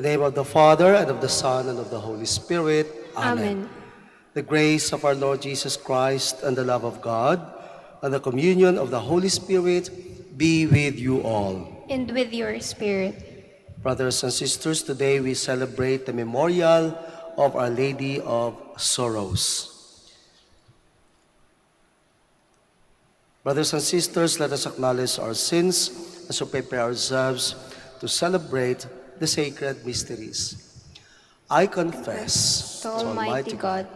name of the Father, and of the Son, and of the Holy Spirit. Amen. Amen. The grace of our Lord Jesus Christ, and the love of God, and the communion of the Holy Spirit be with you all. And with your spirit. Brothers and sisters, today we celebrate the memorial of Our Lady of Sorrows. Brothers and sisters, let us acknowledge our sins as we prepare ourselves to celebrate the sacred mysteries. I confess To Almighty God,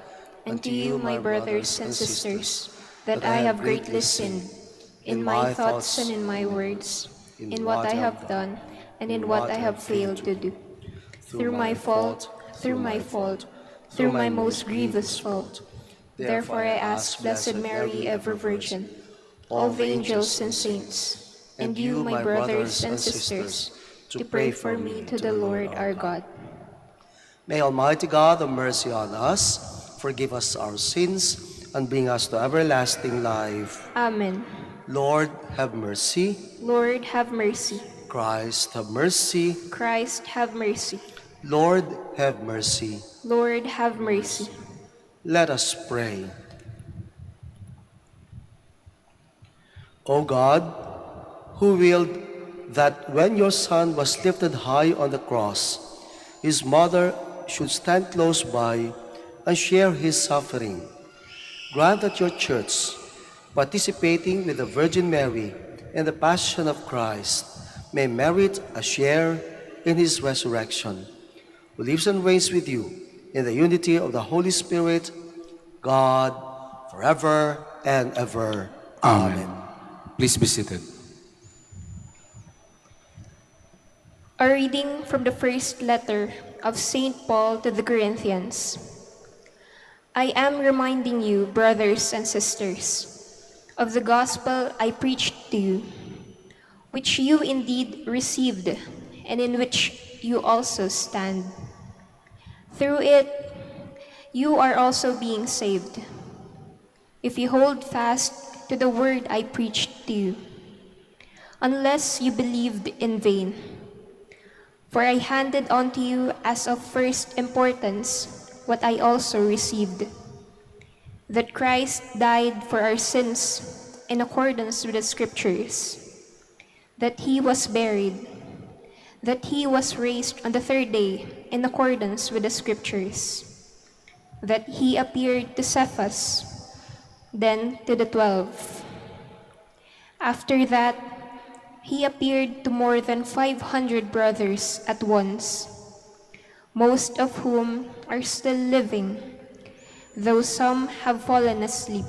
and to you, my brothers and sisters, that I have greatly sinned in my thoughts and in my words, in what I have done and in what I have failed to do. Through my fault, through my most grievous fault. Therefore I ask Blessed Mary, ever Virgin, all the angels and saints, and you, my brothers and sisters, to pray for me to the Lord our God. May Almighty God have mercy on us, forgive us our sins, and bring us to everlasting life. Amen. Lord, have mercy. Lord, have mercy. Christ, have mercy. Christ, have mercy. Lord, have mercy. Lord, have mercy. Let us pray. O God, who willed that when your Son was lifted high on the cross, his mother should stand close by and share his suffering, grant that your church, participating with the Virgin Mary in the passion of Christ, may merit a share in his resurrection, who lives and reigns with you in the unity of the Holy Spirit, God, forever and ever. Amen. Please be seated. A reading from the first letter of St. Paul to the Corinthians. I am reminding you, brothers and sisters, of the gospel I preached to you, which you indeed received, and in which you also stand. Through it, you are also being saved, if you hold fast to the word I preached to you, unless you believed in vain. For I handed on to you as of first importance what I also received, that Christ died for our sins in accordance with the Scriptures, that he was buried, that he was raised on the third day in accordance with the Scriptures, that he appeared to Cephas, then to the 12. After that, he appeared to more than 500 brothers at once, most of whom are still living, though some have fallen asleep.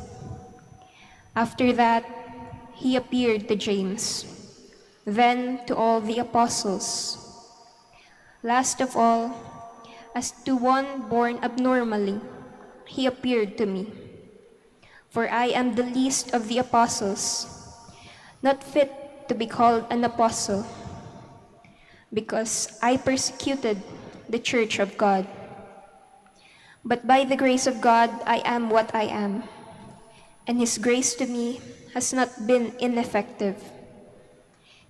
After that, he appeared to James, then to all the apostles. Last of all, as to one born abnormally, he appeared to me. For I am the least of the apostles, not fit to be called an apostle, because I persecuted the church of God. But by the grace of God I am what I am, and his grace to me has not been ineffective.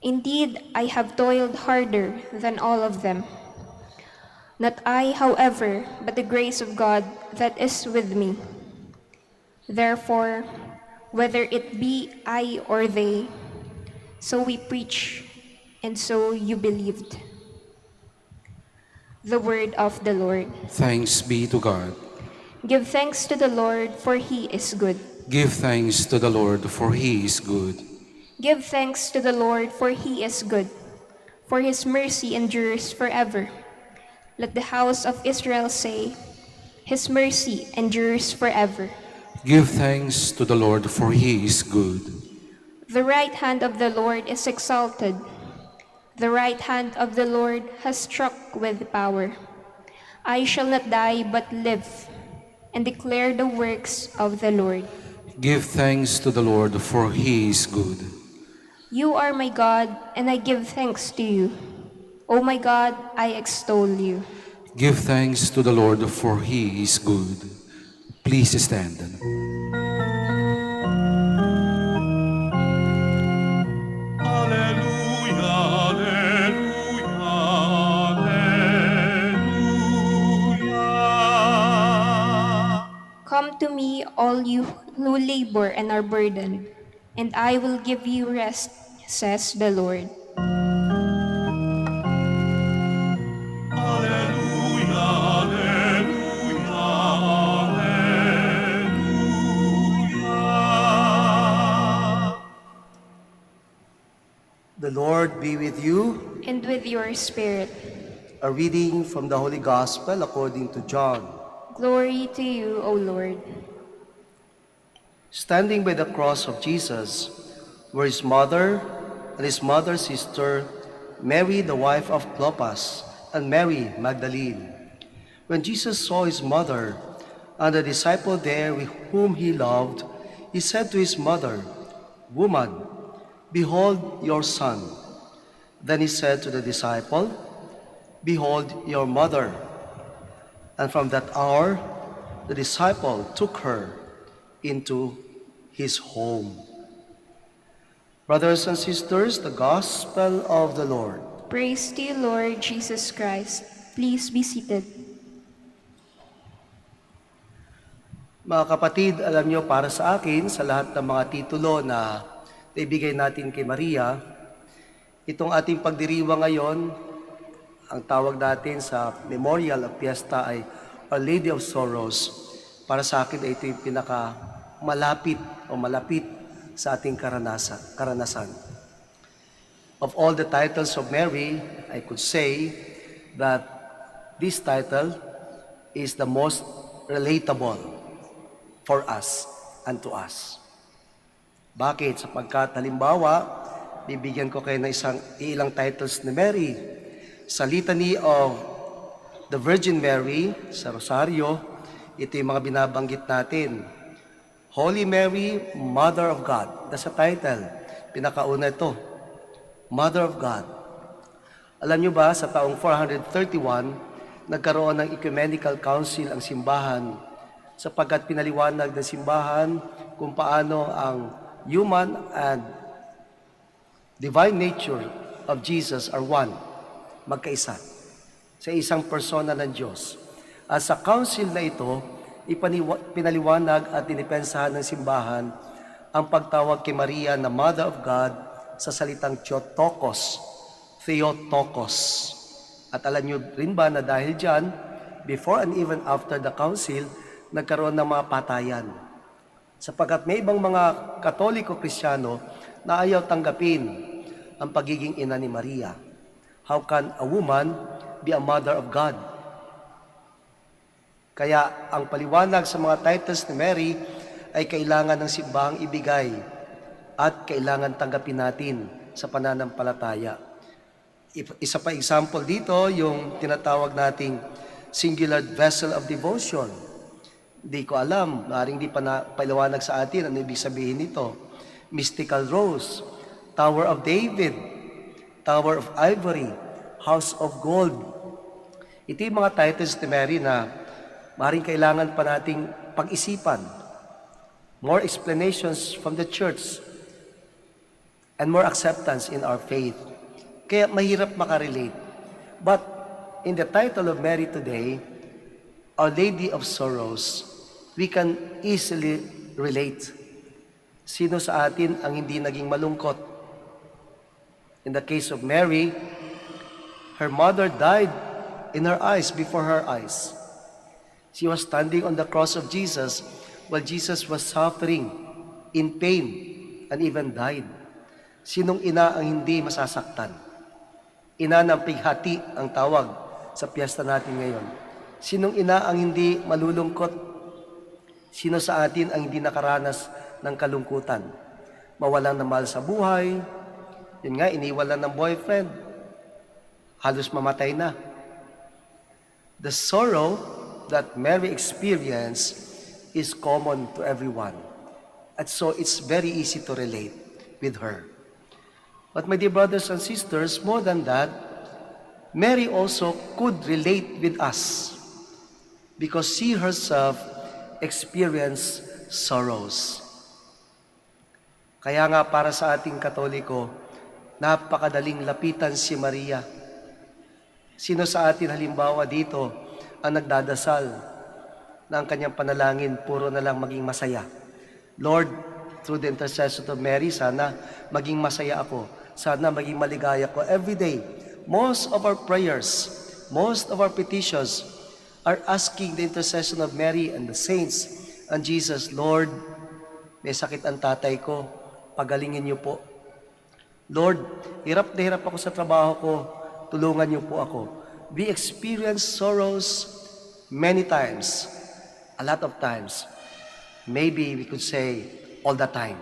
Indeed, I have toiled harder than all of them. Not I, however, but the grace of God that is with me. Therefore, whether it be I or they, so we preach, and so you believed. The word of the Lord. Thanks be to God. Give thanks to the Lord, for he is good. Give thanks to the Lord, for he is good. Give thanks to the Lord, for he is good, for his mercy endures forever. Let the house of Israel say, his mercy endures forever. Give thanks to the Lord, for he is good. The right hand of the Lord is exalted. The right hand of the Lord has struck with power. I shall not die but live, and declare the works of the Lord. Give thanks to the Lord, for he is good. You are my God, and I give thanks to you. O my God, I extol you. Give thanks to the Lord, for he is good. Please stand. Alleluia, alleluia, alleluia. Come to me, all you who labor and are burdened, and I will give you rest, says the Lord. The Lord be with you. And with your spirit. A reading from the Holy Gospel according to John. Glory to you, O Lord. Standing by the cross of Jesus were his mother and his mother's sister, Mary the wife of Clopas, and Mary Magdalene. When Jesus saw his mother and the disciple there with whom he loved, he said to his mother, "Woman, behold your son." Then he said to the disciple, "Behold your mother." And from that hour, the disciple took her into his home. Brothers and sisters, the Gospel of the Lord. Praise to you, Lord Jesus Christ. Please be seated. Mga kapatid, alam nyo, para sa akin, sa lahat ng mga titulo na naibigay natin kay Maria, itong ating pagdiriwang ngayon, ang tawag natin sa memorial of fiesta ay Our Lady of Sorrows. Para sa akin, ito yung malapit sa ating karanasan. Of all the titles of Mary, I could say that this title is the most relatable for us and to us. Bakit? Sapagkat halimbawa, bibigyan ko kayo ng ilang titles ni Mary. Sa Litany of the Virgin Mary, sa Rosario, ito yung mga binabanggit natin. Holy Mary, Mother of God. That's a title. Pinakauna ito. Mother of God. Alam nyo ba, sa taong 431, nagkaroon ng Ecumenical Council ang simbahan sapagkat pinaliwanag ng simbahan kung paano ang human and divine nature of Jesus are one, magkaisa, sa isang persona ng Diyos. At sa council na ito, pinaliwanag at dinipensahan ng simbahan ang pagtawag kay Maria na Mother of God sa salitang Theotokos. At alam nyo rin ba na dahil dyan, before and even after the council, nagkaroon ng mga patayan. Sapagkat may ibang mga Katoliko-Kristyano na ayaw tanggapin ang pagiging ina ni Maria. How can a woman be a mother of God? Kaya ang paliwanag sa mga titles ni Mary ay kailangan ng simbahang ibigay at kailangan tanggapin natin sa pananampalataya. Isa pa example dito, yung tinatawag nating singular vessel of devotion. Hindi ko alam, maaaring di pa paliwanag sa atin ano ibig sabihin nito. Mystical Rose, Tower of David, Tower of Ivory, House of Gold. Ito yung mga titles ni Mary na maaaring kailangan pa nating pag-isipan. More explanations from the church and more acceptance in our faith. Kaya mahirap makarelate. But in the title of Mary today, Our Lady of Sorrows, we can easily relate. Sino sa atin ang hindi naging malungkot? In the case of Mary, her mother died in her eyes, before her eyes. She was standing on the cross of Jesus while Jesus was suffering in pain and even died. Sinong ina ang hindi masasaktan? Ina ng pighati ang tawag sa piyesta natin ngayon. Sinong ina ang hindi malulungkot? Sino sa atin ang hindi nakaranas ng kalungkutan? Mawalan ng mahal sa buhay, yun nga, iniwalan ng boyfriend, halos mamatay na. The sorrow that Mary experienced is common to everyone. And so it's very easy to relate with her. But my dear brothers and sisters, more than that, Mary also could relate with us because she herself experienced sorrows. Kaya nga para sa ating Katoliko, napakadaling lapitan si Maria. Sino sa atin halimbawa dito ang nagdadasal na ang kanyang panalangin puro na lang maging masaya. Lord, through the intercession of Mary, sana maging masaya ako. Sana maging maligaya ko every day. Most of our prayers, most of our petitions are asking the intercession of Mary and the saints and Jesus, Lord, may sakit ang tatay ko, pagalingin niyo po. Lord, hirap na hirap ako sa trabaho ko, tulungan niyo po ako. We experience sorrows many times, a lot of times. Maybe we could say all the time.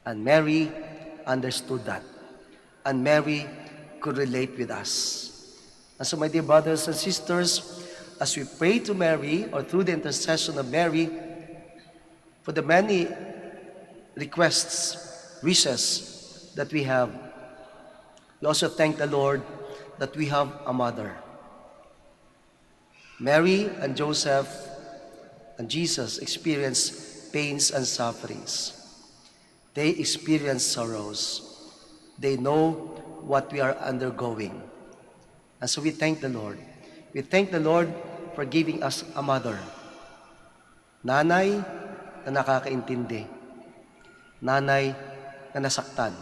And Mary understood that. And Mary could relate with us. And so my dear brothers and sisters, as we pray to Mary or through the intercession of Mary, for the many requests, wishes that we have, we also thank the Lord that we have a mother. Mary and Joseph and Jesus experienced pains and sufferings. They experience sorrows. They know what we are undergoing. And so we thank the Lord. We thank the Lord for giving us a mother. Nanay na nakakaintindi. Nanay na nasaktan.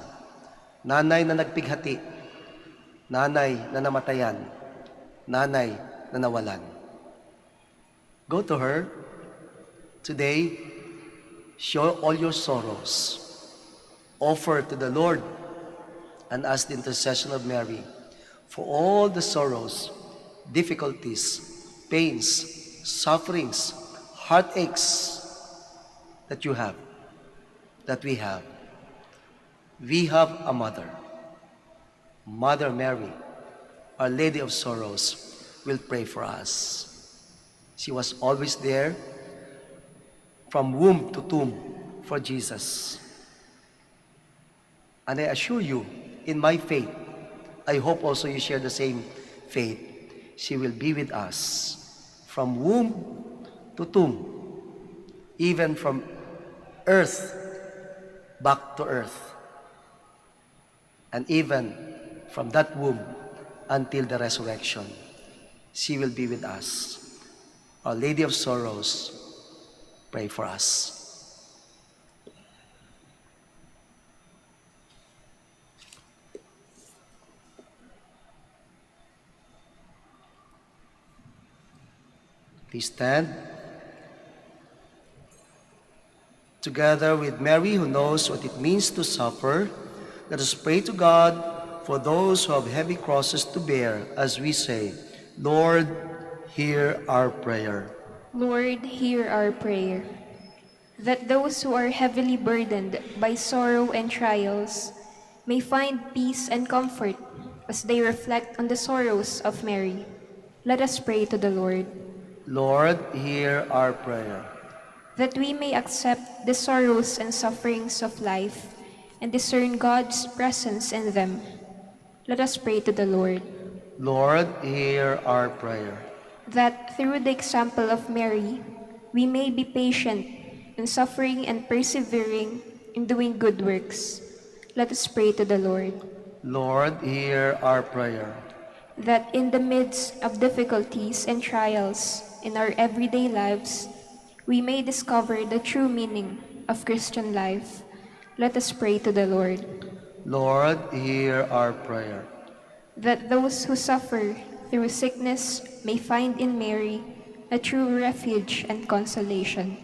Nanay na nagpighati. Nanay na namatayan. Nanay na nawalan. Go to her today. Show all your sorrows. Offer to the Lord and ask the intercession of Mary for all the sorrows, difficulties, pains, sufferings, heartaches that you have, that we have. We have a mother. Mother Mary, Our Lady of Sorrows, will pray for us. She was always there from womb to tomb for Jesus. And I assure you, in my faith, I hope also you share the same faith. She will be with us from womb to tomb, even from earth back to earth, and even from that womb until the resurrection. She will be with us. Our Lady of Sorrows, pray for us. Please stand. Together with Mary, who knows what it means to suffer, let us pray to God for those who have heavy crosses to bear as we say, Lord, hear our prayer. Lord, hear our prayer. That those who are heavily burdened by sorrow and trials may find peace and comfort as they reflect on the sorrows of Mary. Let us pray to the Lord. Lord, hear our prayer. That we may accept the sorrows and sufferings of life and discern God's presence in them. Let us pray to the Lord. Lord, hear our prayer. That through the example of Mary, we may be patient in suffering and persevering in doing good works. Let us pray to the Lord. Lord, hear our prayer. That in the midst of difficulties and trials in our everyday lives, we may discover the true meaning of Christian life. Let us pray to the Lord. Lord, hear our prayer. That those who suffer through sickness may find in Mary a true refuge and consolation.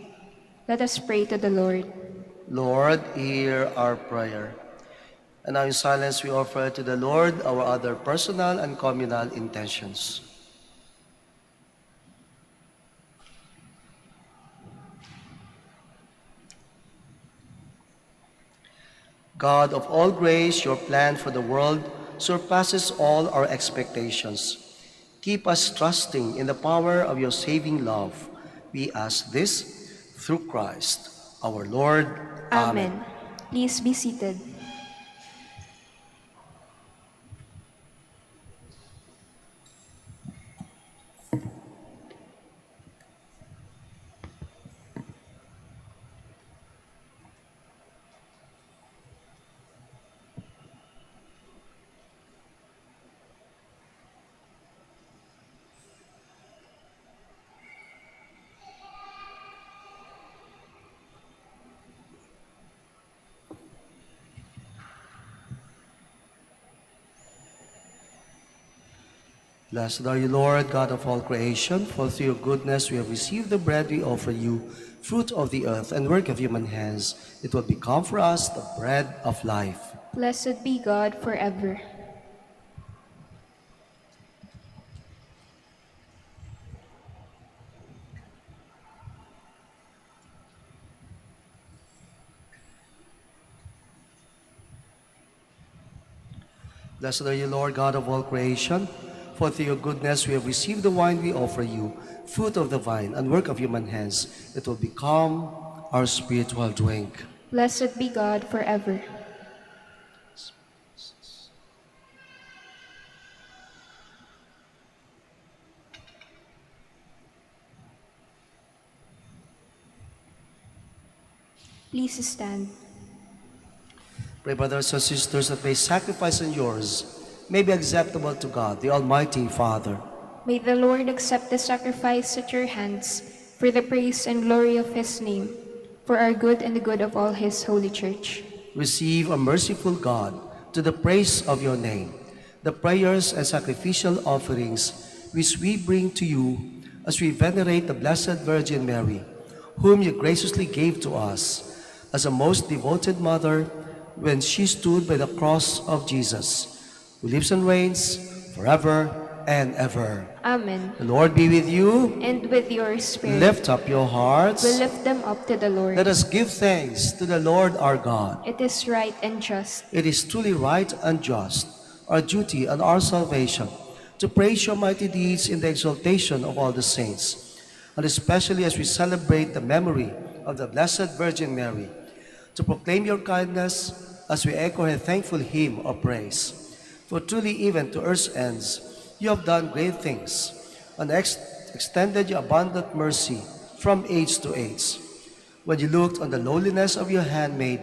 Let us pray to the Lord. Lord, hear our prayer. And now in silence we offer to the Lord our other personal and communal intentions. God of all grace, your plan for the world surpasses all our expectations. Keep us trusting in the power of your saving love. We ask this through Christ, our Lord. Amen. Please be seated. Blessed are you, Lord, God of all creation, for through your goodness we have received the bread we offer you, fruit of the earth and work of human hands. It will become for us the bread of life. Blessed be God forever. Blessed are you, Lord, God of all creation, for through your goodness we have received the wine we offer you, fruit of the vine and work of human hands. It will become our spiritual drink. Blessed be God forever. Please stand. Pray, brothers and sisters, that my sacrifice and yours may be acceptable to God, the Almighty Father. May the Lord accept the sacrifice at your hands for the praise and glory of his name, for our good and the good of all his holy church. Receive, a merciful God, to the praise of your name, the prayers and sacrificial offerings which we bring to you as we venerate the Blessed Virgin Mary, whom you graciously gave to us as a most devoted mother when she stood by the cross of Jesus, who lives and reigns forever and ever. Amen. The Lord be with you. And with your spirit, Lift up your hearts. we lift them up to the Lord. Let us give thanks to the Lord our God. It is right and just. It is truly right and just, our duty and our salvation, to praise your mighty deeds in the exaltation of all the saints, and especially as we celebrate the memory of the Blessed Virgin Mary, to proclaim your kindness as we echo her thankful hymn of praise. For truly, even to earth's ends, you have done great things, and extended your abundant mercy from age to age. When you looked on the lowliness of your handmaid,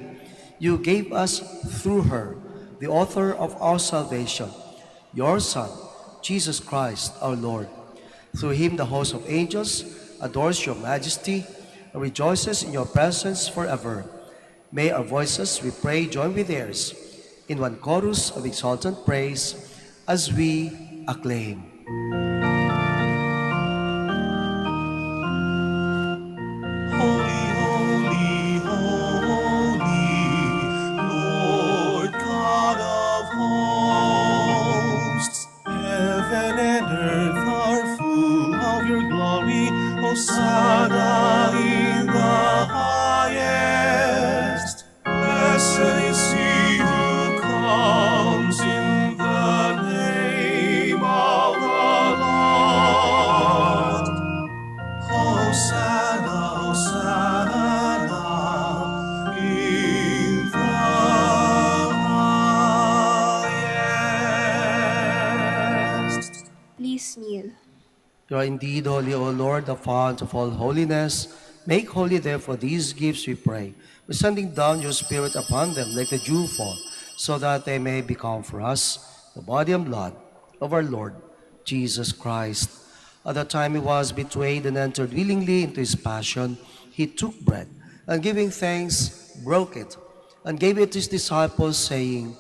you gave us through her, the author of our salvation, your Son, Jesus Christ our Lord. Through him the host of angels adores your majesty and rejoices in your presence forever. May our voices, we pray, join with theirs in one chorus of exultant praise as we acclaim. Holy, holy, holy, Lord God of hosts. Heaven and earth are full of your glory. Hosanna in the highest. Blessed is he who comes in the name of the Lord. Hosanna, Hosanna in the highest. Please kneel. You are indeed holy, O Lord, the fount of all holiness. Make holy, therefore, these gifts, we pray, by sending down your Spirit upon them like the dewfall, so that they may become for us the body and blood of our Lord Jesus Christ. At the time he was betrayed and entered willingly into his passion, he took bread, and giving thanks, broke it, and gave it to his disciples, saying,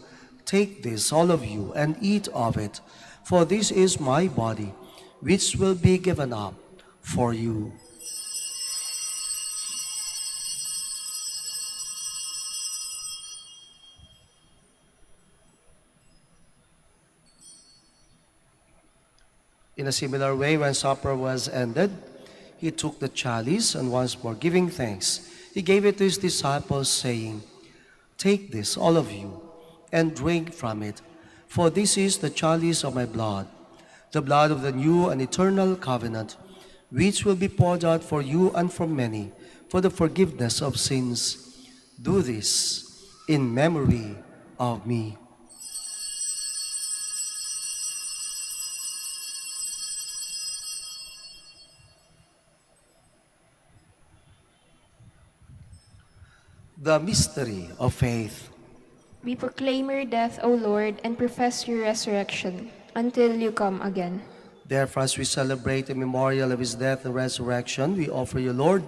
"Take this, all of you, and eat of it, for this is my body, which will be given up for you." In a similar way, when supper was ended, he took the chalice, and once more giving thanks, he gave it to his disciples, saying, "Take this, all of you, and drink from it, for this is the chalice of my blood, the blood of the new and eternal covenant, which will be poured out for you and for many for the forgiveness of sins. Do this in memory of me." The mystery of faith. We proclaim your death, O Lord, and profess your resurrection until you come again. Therefore, as we celebrate the memorial of his death and resurrection, we offer you, Lord,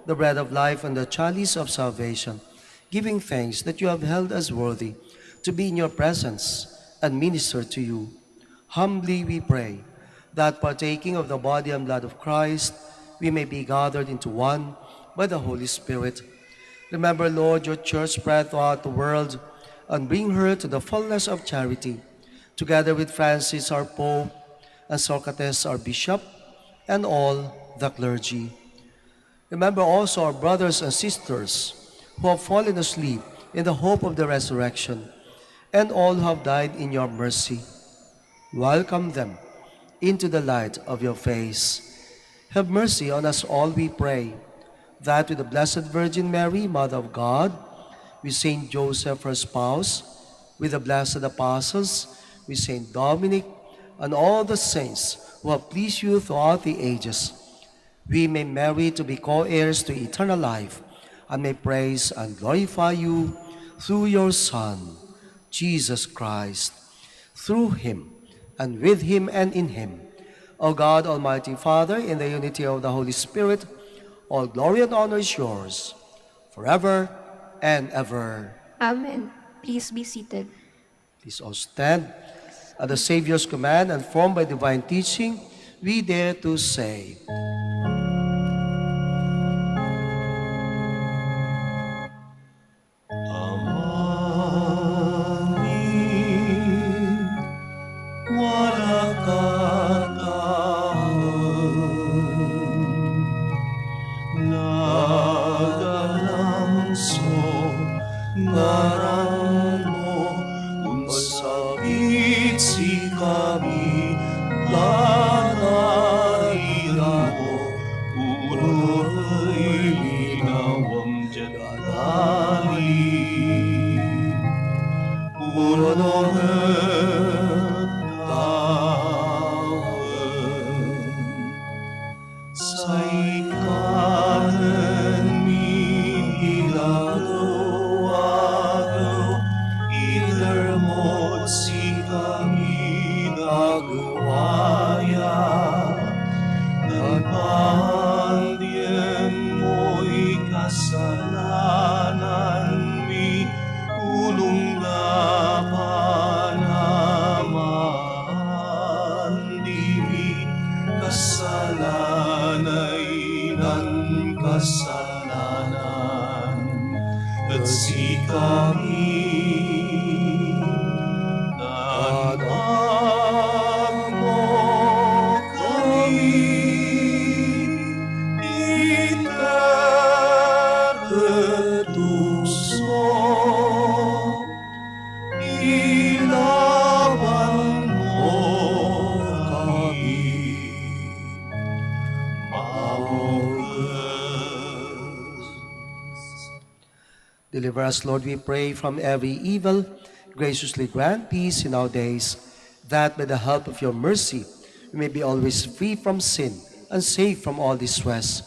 the bread of life and the chalice of salvation, giving thanks that you have held us worthy to be in your presence and minister to you. Humbly we pray that partaking of the body and blood of Christ, we may be gathered into one by the Holy Spirit. Remember, Lord, your church spread throughout the world and bring her to the fullness of charity, together with Francis, our Pope, and Socrates, our Bishop, and all the clergy. Remember also our brothers and sisters who have fallen asleep in the hope of the resurrection, and all who have died in your mercy. Welcome them into the light of your face. Have mercy on us all, we pray, that with the Blessed Virgin Mary, Mother of God, with Saint Joseph, her spouse, with the blessed apostles, with Saint Dominic, and all the saints who have pleased you throughout the ages, we may merit to be co-heirs to eternal life, and may praise and glorify you through your Son, Jesus Christ. Through him, and with him, and in him, O God, Almighty Father, in the unity of the Holy Spirit, all glory and honor is yours, forever and ever. Amen. Please be seated. Please all stand. At the Savior's command and formed by divine teaching, we dare to say, Amen. Wala kataon, nagalamso, ngaran mo, unsabit si kami, lanairan mo, uloy linawang dyan galing. Unohet tawen sa ikanan minilagaw, idermot si kami nagwaya, nagpandien mo'y kasalanan mi, ulong na panaman dimi, kasalanay nan kasalanan, at si kami nanang mo kami, iteretuso, ilaban mo kami, maugas. deliver us, Lord, we pray, from every evil. Graciously grant peace in our days, that by the help of your mercy, we may be always free from sin and safe from all distress,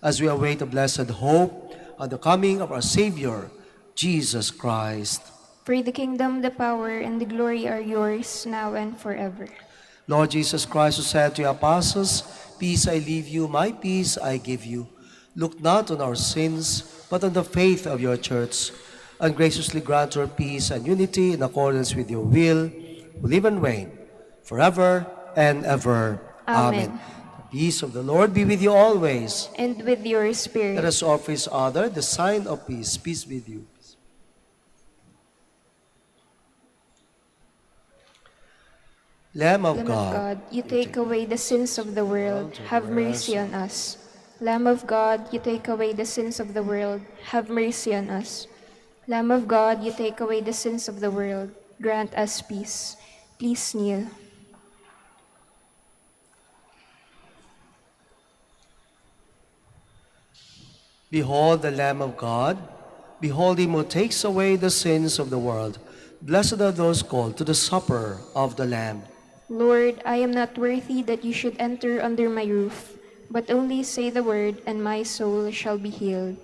as we await the blessed hope and the coming of our Savior, Jesus Christ. For the kingdom, the power, and the glory are yours, now and forever. Lord Jesus Christ, who said to your apostles, "Peace I leave you, my peace I give you," look not on our sins, but on the faith of your church, and graciously grant her peace and unity in accordance with your will, who live and reign forever and ever. Amen. The peace of the Lord be with you always. And with your Let spirit. us offer each other the sign of peace. Peace with you. Lamb of Lamb of God, God, you take away the sins of the world, have mercy on us. Lamb of God, you take away the sins of the world, have mercy on us. Lamb of God, you take away the sins of the world, grant us peace. Please kneel. behold the Lamb of God. Behold him who takes away the sins of the world. Blessed are those called to the supper of the Lamb. Lord, I am not worthy that you should enter under my roof, but only say the word, and my soul shall be healed.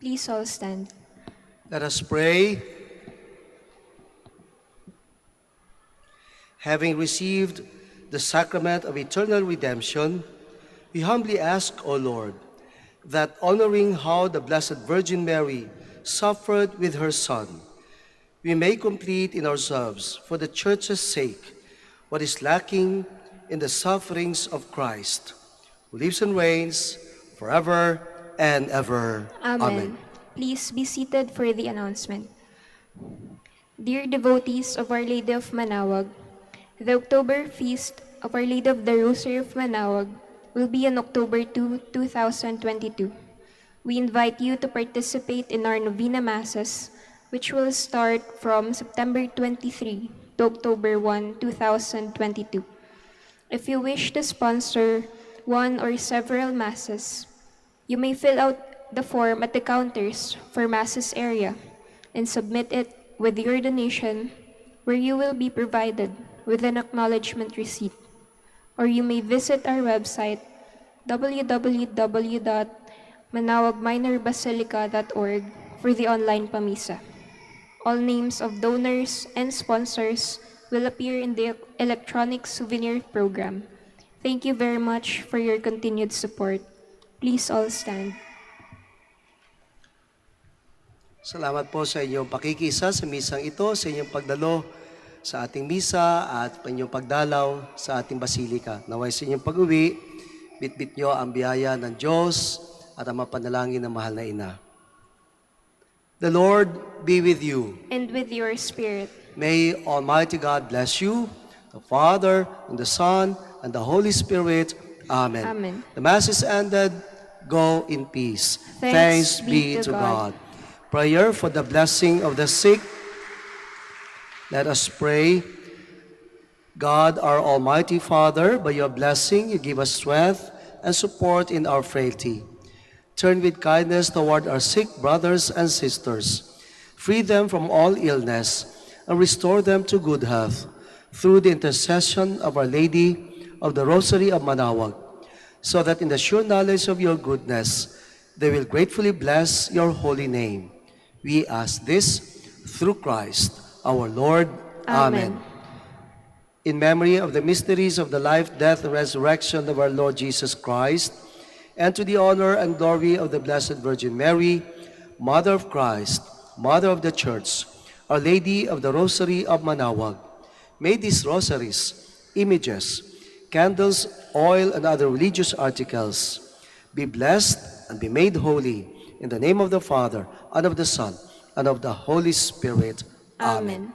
Please all stand. Let us pray. Having received the sacrament of eternal redemption, we humbly ask, O Lord, that honoring how the Blessed Virgin Mary suffered with her Son, we may complete in ourselves, for the Church's sake, what is lacking in the sufferings of Christ, who lives and reigns forever and ever. Amen. Please be seated for the announcement. Dear devotees of Our Lady of Manaoag, the October feast of Our Lady of the Rosary of Manaoag will be on October 2, 2022. We invite you to participate in our Novena Masses, which will start from September 23 to October 1, 2022. If you wish to sponsor one or several Masses, you may fill out the form at the counters for Masses area and submit it with your donation, where you will be provided with an acknowledgement receipt. Or you may visit our website www.manaoagminorbasilica.org for the online pamisa. All names of donors and sponsors will appear in the electronic souvenir program. Thank you very much for your continued support. Please all stand. Salamat po sa inyong pakikisa sa misang ito, sa inyong pagdalo sa ating misa at inyong pagdalaw sa ating basilika. Naway sa inyong pag-uwi, bitbit nyo ang biyaya ng Diyos at ang mapanalangin ng mahal na Ina. The Lord be with you. And with your spirit. May Almighty God bless you, the Father, and the Son, and the Holy Spirit. Amen. Amen. The Mass is ended. Go in peace. Thanks be to God. Prayer for the blessing of the sick. Let us pray. God, our Almighty Father, by your blessing, you give us strength and support in our frailty. Turn with kindness toward our sick brothers and sisters. Free them from all illness and restore them to good health through the intercession of Our Lady of the Rosary of Manaoag, so that in the sure knowledge of your goodness, they will gratefully bless your holy name. We ask this through Christ, our Lord. Amen. In memory of the mysteries of the life, death, and resurrection of our Lord Jesus Christ, and to the honor and glory of the Blessed Virgin Mary, Mother of Christ, Mother of the Church, Our Lady of the Rosary of Manaoag, may these rosaries, images, candles, oil, and other religious articles be blessed and be made holy in the name of the Father, and of the Son, and of the Holy Spirit. Amen. Amen.